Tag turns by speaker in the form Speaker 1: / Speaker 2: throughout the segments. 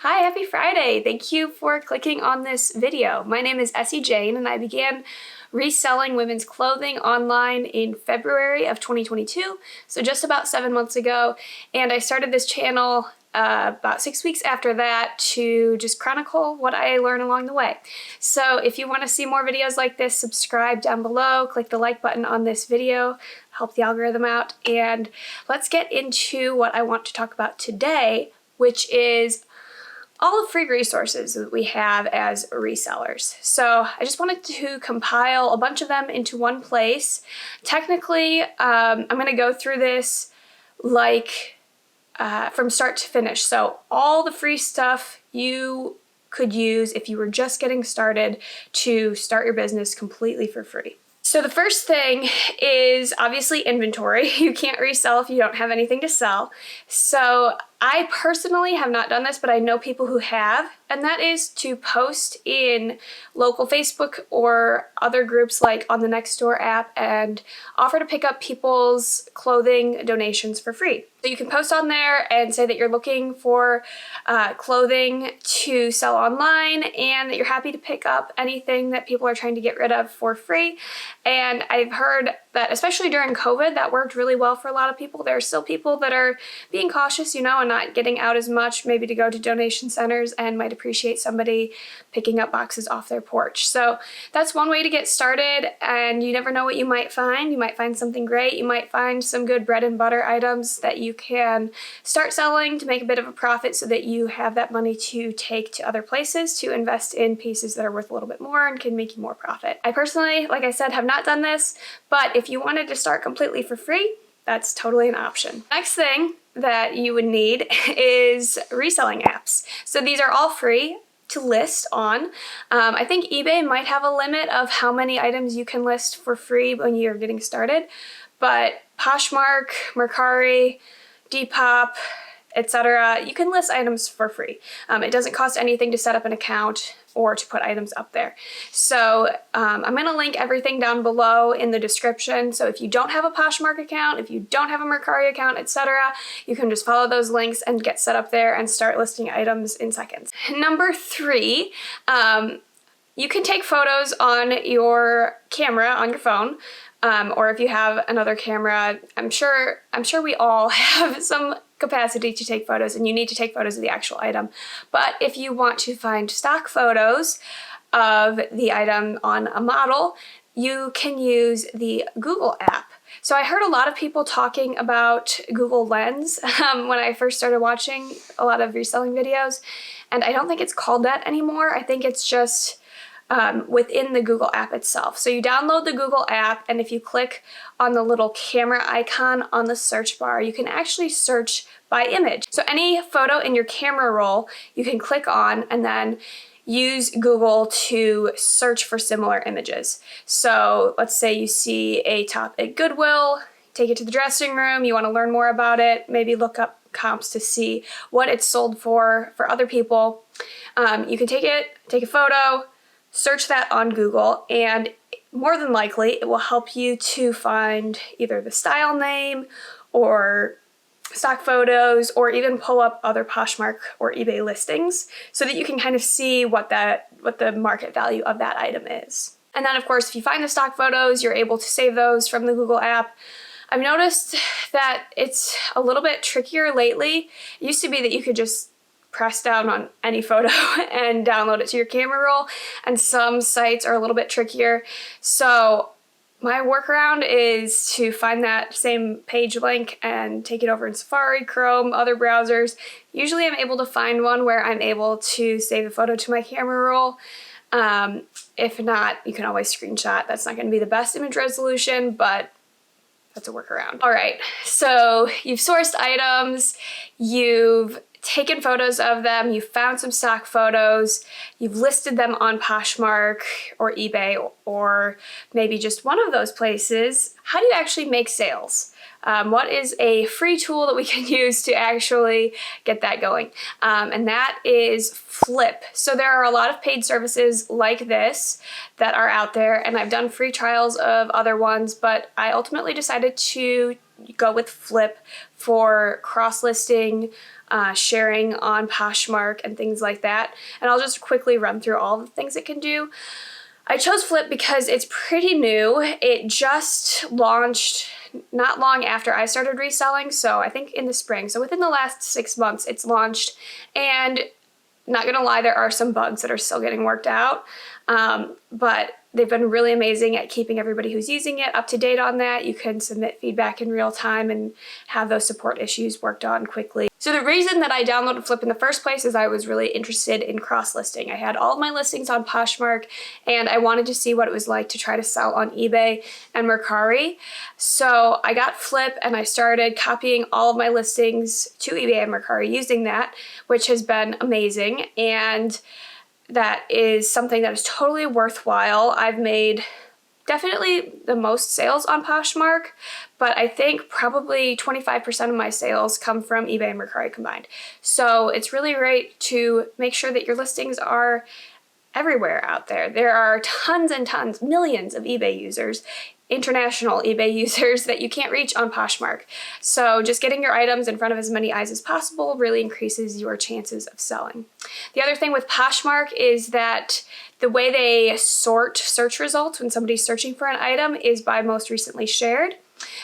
Speaker 1: Hi, happy Friday! Thank you for clicking on this video. My name is Essie Jane and I began reselling women's clothing online in February of 2022, so just about 7 months ago, and I started this channel about 6 weeks after that to just chronicle what I learned along the way. So if you want to see more videos like this, subscribe down below, click the like button on this video, help the algorithm out, and let's get into what I want to talk about today, which is all the free resources that we have as resellers. So I just wanted to compile a bunch of them into one place. Technically, I'm going to go through this like from start to finish. So all the free stuff you could use if you were just getting started to start your business completely for free. So the first thing is obviously inventory. You can't resell if you don't have anything to sell. So I personally have not done this, but I know people who have, and that is to post in local Facebook or other groups like on the NextDoor app and offer to pick up people's clothing donations for free. So you can post on there and say that you're looking for clothing to sell online and that you're happy to pick up anything that people are trying to get rid of for free. And I've heard that especially during COVID, that worked really well for a lot of people. There are still people that are being cautious, you know, and not getting out as much, maybe to go to donation centers, and might appreciate somebody picking up boxes off their porch. So that's one way to get started, and you never know what you might find. You might find something great. You might find some good bread and butter items that you can start selling to make a bit of a profit so that you have that money to take to other places to invest in pieces that are worth a little bit more and can make you more profit. I personally, like I said, have not done this, but if you wanted to start completely for free, that's totally an option. Next thing that you would need is reselling apps. So these are all free to list on. I think eBay might have a limit of how many items you can list for free when you're getting started, but Poshmark, Mercari, Depop, etc., you can list items for free. It doesn't cost anything to set up an account or to put items up there. So I'm going to link everything down below in the description. So if you don't have a Poshmark account, if you don't have a Mercari account, etc., you can just follow those links and get set up there and start listing items in seconds. Number 3, you can take photos on your camera on your phone. Or if you have another camera, I'm sure we all have some capacity to take photos, and you need to take photos of the actual item. But if you want to find stock photos of the item on a model, you can use the Google app. So I heard a lot of people talking about Google Lens when I first started watching a lot of reselling videos, and I don't think it's called that anymore. I think it's just within the Google app itself. So you download the Google app, and if you click on the little camera icon on the search bar, you can actually search by image. So any photo in your camera roll, you can click on and then use Google to search for similar images. So let's say you see a top at Goodwill, take it to the dressing room, you want to learn more about it, maybe look up comps to see what it's sold for other people. You can take a photo, search that on Google, and more than likely it will help you to find either the style name or stock photos, or even pull up other Poshmark or eBay listings so that you can kind of see what the market value of that item is. And then of course, if you find the stock photos, you're able to save those from the Google app. I've noticed that it's a little bit trickier lately. It used to be that you could just press down on any photo and download it to your camera roll, and some sites are a little bit trickier. So my workaround is to find that same page link and take it over in Safari, Chrome, other browsers. Usually I'm able to find one where I'm able to save the photo to my camera roll. If not, you can always screenshot. That's not going to be the best image resolution, but that's a workaround. All right, so you've sourced items, you've taken photos of them, you've found some stock photos, you've listed them on Poshmark or eBay or maybe just one of those places. How do you actually make sales? What is a free tool that we can use to actually get that going? And that is Flyp. So there are a lot of paid services like this that are out there, and I've done free trials of other ones, but I ultimately decided to go with Flyp for cross-listing sharing on Poshmark and things like that. And I'll just quickly run through all the things it can do. I chose Flyp because it's pretty new. It just launched not long after I started reselling, so I think in the spring. So within the last 6 months it's launched, and not gonna lie, there are some bugs that are still getting worked out, but they've been really amazing at keeping everybody who's using it up to date on that. You can submit feedback in real time and have those support issues worked on quickly. So the reason that I downloaded Flyp in the first place is I was really interested in cross-listing. I had all of my listings on Poshmark, and I wanted to see what it was like to try to sell on eBay and Mercari. So I got Flyp and I started copying all of my listings to eBay and Mercari using that, which has been amazing. And that is something that is totally worthwhile. I've made definitely the most sales on Poshmark, but I think probably 25% of my sales come from eBay and Mercari combined. So it's really great to make sure that your listings are everywhere out there. There are tons and tons, millions of eBay users, international eBay users that you can't reach on Poshmark. So just getting your items in front of as many eyes as possible really increases your chances of selling. The other thing with Poshmark is that the way they sort search results when somebody's searching for an item is by most recently shared.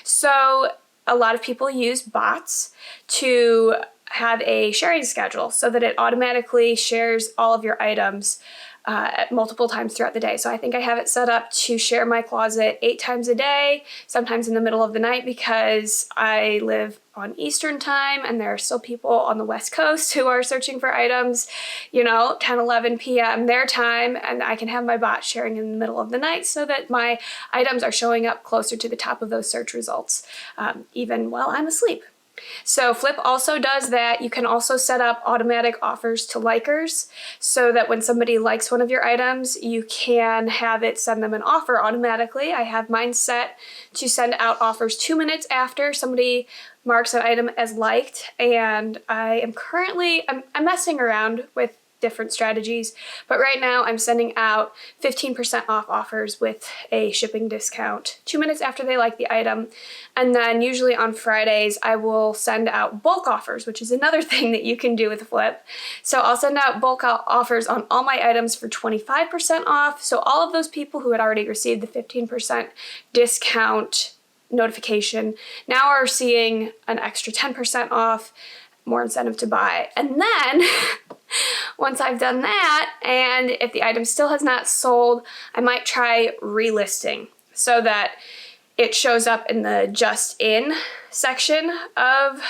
Speaker 1: So a lot of people use bots to have a sharing schedule so that it automatically shares all of your items at multiple times throughout the day. So I think I have it set up to share my closet 8 times a day, sometimes in the middle of the night because I live on Eastern time and there are still people on the West Coast who are searching for items, 10, 11 p.m. their time, and I can have my bot sharing in the middle of the night so that my items are showing up closer to the top of those search results, even while I'm asleep. So Flyp also does that. You can also set up automatic offers to likers so that when somebody likes one of your items, you can have it send them an offer automatically. I have mine set to send out offers 2 minutes after somebody marks an item as liked, and I'm messing around with different strategies, but right now I'm sending out 15% off offers with a shipping discount 2 minutes after they like the item. And then usually on Fridays I will send out bulk offers, which is another thing that you can do with Flyp. So I'll send out bulk offers on all my items for 25% off. So all of those people who had already received the 15% discount notification now are seeing an extra 10% off, more incentive to buy. And then once I've done that, and if the item still has not sold, I might try relisting so that it shows up in the just in section of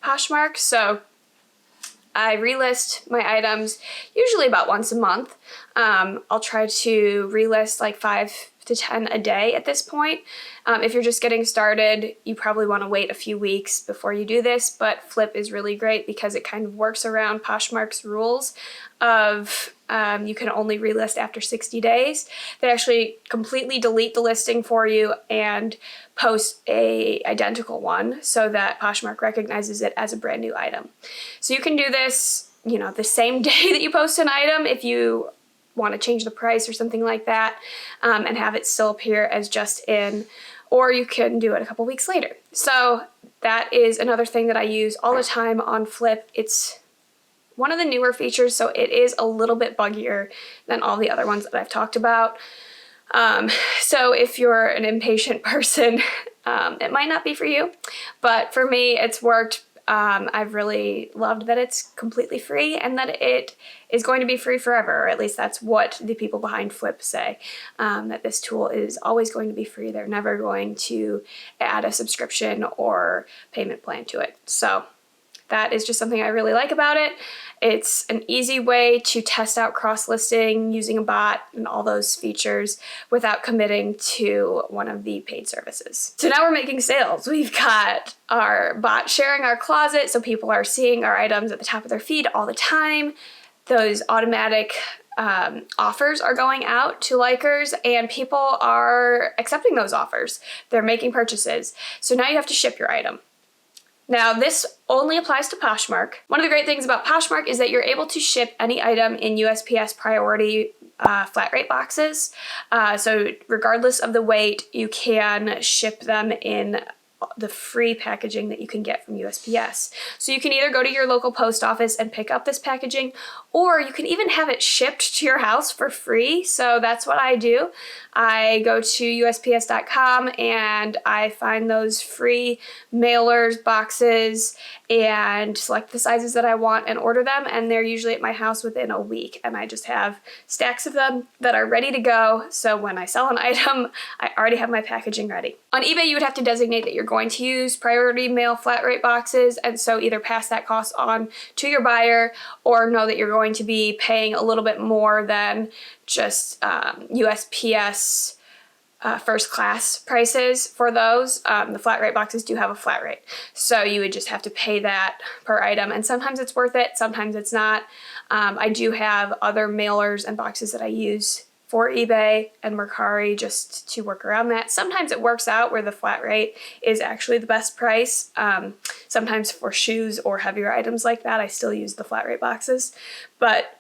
Speaker 1: Poshmark. So I relist my items usually about once a month. I'll try to relist like 5 to 10 a day at this point. If you're just getting started, you probably want to wait a few weeks before you do this, but Flyp is really great because it kind of works around Poshmark's rules of you can only relist after 60 days. They actually completely delete the listing for you and post a identical one so that Poshmark recognizes it as a brand new item. So you can do this, the same day that you post an item if you want to change the price or something like that, and have it still appear as just in, or you can do it a couple weeks later. So that is another thing that I use all the time on Flyp. It's one of the newer features, so it is a little bit buggier than all the other ones that I've talked about. So if you're an impatient person, it might not be for you, but for me, it's worked. I've really loved that it's completely free and that it is going to be free forever, or at least that's what the people behind Flyp say, that this tool is always going to be free. They're never going to add a subscription or payment plan to it. So that is just something I really like about it. It's an easy way to test out cross-listing using a bot and all those features without committing to one of the paid services. So now we're making sales. We've got our bot sharing our closet, so people are seeing our items at the top of their feed all the time. Those automatic offers are going out to likers and people are accepting those offers. They're making purchases. So now you have to ship your item. Now this only applies to Poshmark. One of the great things about Poshmark is that you're able to ship any item in USPS priority flat rate boxes. So regardless of the weight, you can ship them in the free packaging that you can get from USPS. So you can either go to your local post office and pick up this packaging, or you can even have it shipped to your house for free. So that's what I do. I go to USPS.com and I find those free mailers, boxes, and select the sizes that I want and order them, and they're usually at my house within a week, and I just have stacks of them that are ready to go, so when I sell an item, I already have my packaging ready. On eBay, you would have to designate that you're going to use priority mail flat rate boxes, and so either pass that cost on to your buyer or know that you're going to be paying a little bit more than just USPS first class prices for those. The flat rate boxes do have a flat rate, so you would just have to pay that per item, and sometimes it's worth it, sometimes it's not. I do have other mailers and boxes that I use for eBay and Mercari just to work around that. Sometimes it works out where the flat rate is actually the best price. Sometimes for shoes or heavier items like that, I still use the flat rate boxes, but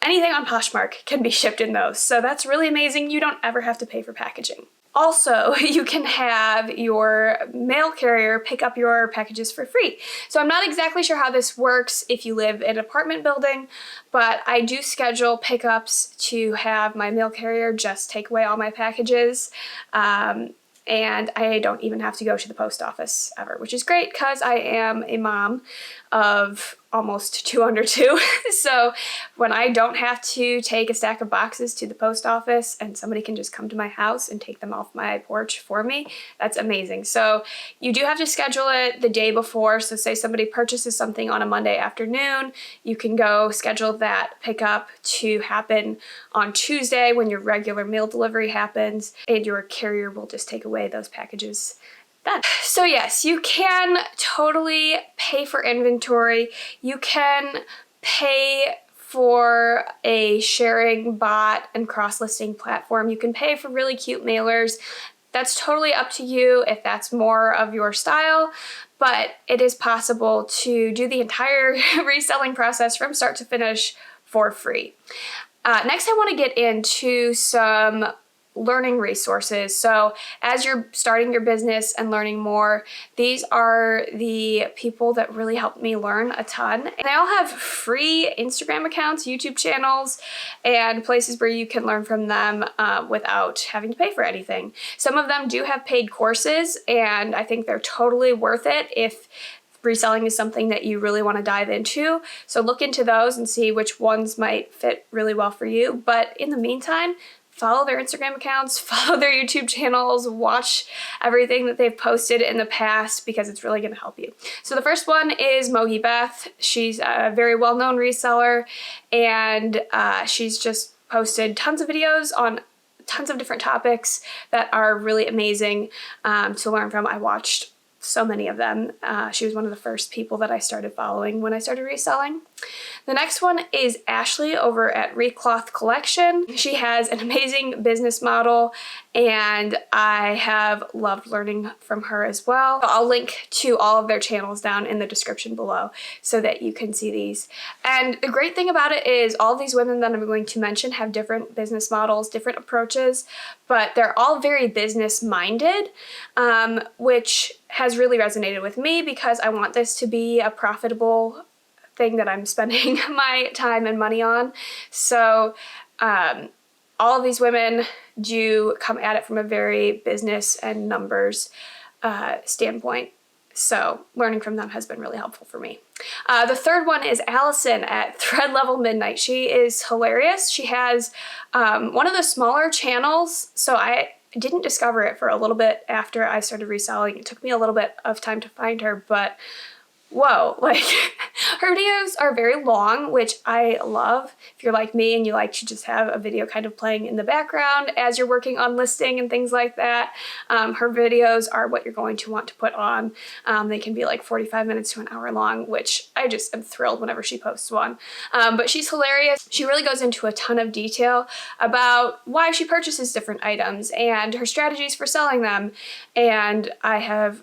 Speaker 1: anything on Poshmark can be shipped in those, so that's really amazing. You don't ever have to pay for packaging. Also, you can have your mail carrier pick up your packages for free. So I'm not exactly sure how this works if you live in an apartment building, but I do schedule pickups to have my mail carrier just take away all my packages. And I don't even have to go to the post office ever, which is great because I am a mom of almost 2 under 2. So when I don't have to take a stack of boxes to the post office and somebody can just come to my house and take them off my porch for me, that's amazing. So you do have to schedule it the day before. So say somebody purchases something on a Monday afternoon, you can go schedule that pickup to happen on Tuesday when your regular mail delivery happens, and your carrier will just take away those packages. So yes, you can totally pay for inventory. You can pay for a sharing bot and cross-listing platform. You can pay for really cute mailers. That's totally up to you if that's more of your style, but it is possible to do the entire reselling process from start to finish for free. Next, I want to get into some learning resources. So as you're starting your business and learning more, these are the people that really helped me learn a ton. And they all have free Instagram accounts, YouTube channels, and places where you can learn from them without having to pay for anything. Some of them do have paid courses, and I think they're totally worth it if reselling is something that you really want to dive into. So look into those and see which ones might fit really well for you. But in the meantime, follow their Instagram accounts, follow their YouTube channels, watch everything that they've posted in the past because it's really going to help you. So the first one is Mogi Beth. She's a very well-known reseller, and she's just posted tons of videos on tons of different topics that are really amazing to learn from. I watched so many of them. She was one of the first people that I started following when I started reselling. The next one is Ashley over at ReCloth Collection. She has an amazing business model, and I have loved learning from her as well. I'll link to all of their channels down in the description below so that you can see these. And the great thing about it is all of these women that I'm going to mention have different business models, different approaches, but they're all very business minded, which has really resonated with me because I want this to be a profitable thing that I'm spending my time and money on. So all of these women do come at it from a very business and numbers standpoint. So learning from them has been really helpful for me. The third one is Allison at Thread Level Midnight. She is hilarious. She has one of the smaller channels, so I didn't discover it for a little bit after I started reselling. It took me a little bit of time to find her, but whoa, like her videos are very long, which I love. If you're like me and you like to just have a video kind of playing in the background as you're working on listing and things like that, her videos are what you're going to want to put on. They can be like 45 minutes to an hour long, which I just am thrilled whenever she posts one. But she's hilarious. She really goes into a ton of detail about why she purchases different items and her strategies for selling them. And I have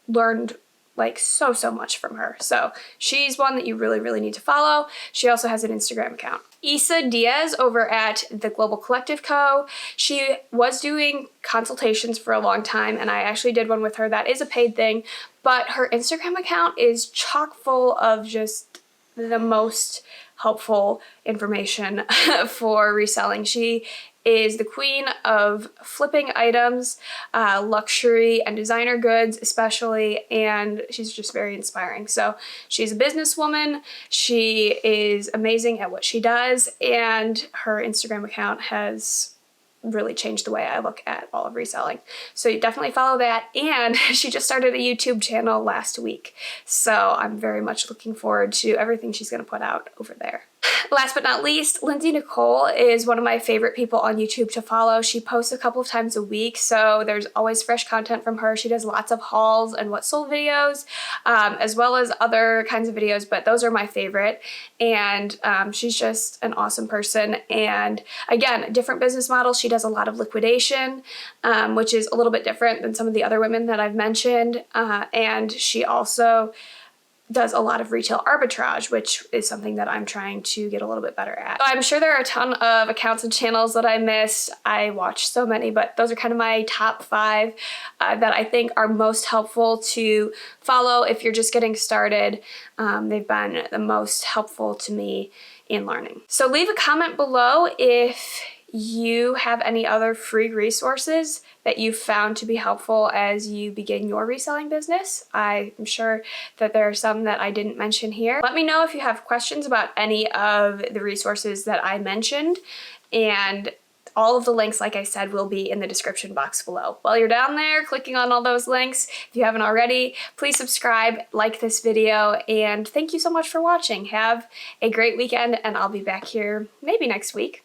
Speaker 1: learned like so much from her. So she's one that you really need to follow. She also has an Instagram account. Isa Diaz over at the Global Collective Co. She was doing consultations for a long time, and I actually did one with her. That is a paid thing, but her Instagram account is chock full of just the most helpful information for reselling. She is the queen of flipping items, luxury and designer goods especially, and she's just very inspiring. So she's a businesswoman, she is amazing at what she does, and her Instagram account has really changed the way I look at all of reselling. So you definitely follow that, and she just started a YouTube channel last week. So I'm very much looking forward to everything she's going to put out over there. Last but not least, Lindsay Nicole is one of my favorite people on YouTube to follow. She posts a couple of times a week, so there's always fresh content from her. She does lots of hauls and what sold videos, as well as other kinds of videos, but those are my favorite. And she's just an awesome person. And again, different business models. She does a lot of liquidation, which is a little bit different than some of the other women that I've mentioned. And she also does a lot of retail arbitrage, which is something that I'm trying to get a little bit better at. So I'm sure there are a ton of accounts and channels that I missed. I watch so many, but those are kind of my top 5 that I think are most helpful to follow if you're just getting started. They've been the most helpful to me in learning. So leave a comment below if you have any other free resources that you found to be helpful as you begin your reselling business. I'm sure that there are some that I didn't mention here. Let me know if you have questions about any of the resources that I mentioned, and all of the links, like I said, will be in the description box below. While you're down there clicking on all those links, if you haven't already, please subscribe, like this video, and thank you so much for watching. Have a great weekend, and I'll be back here maybe next week.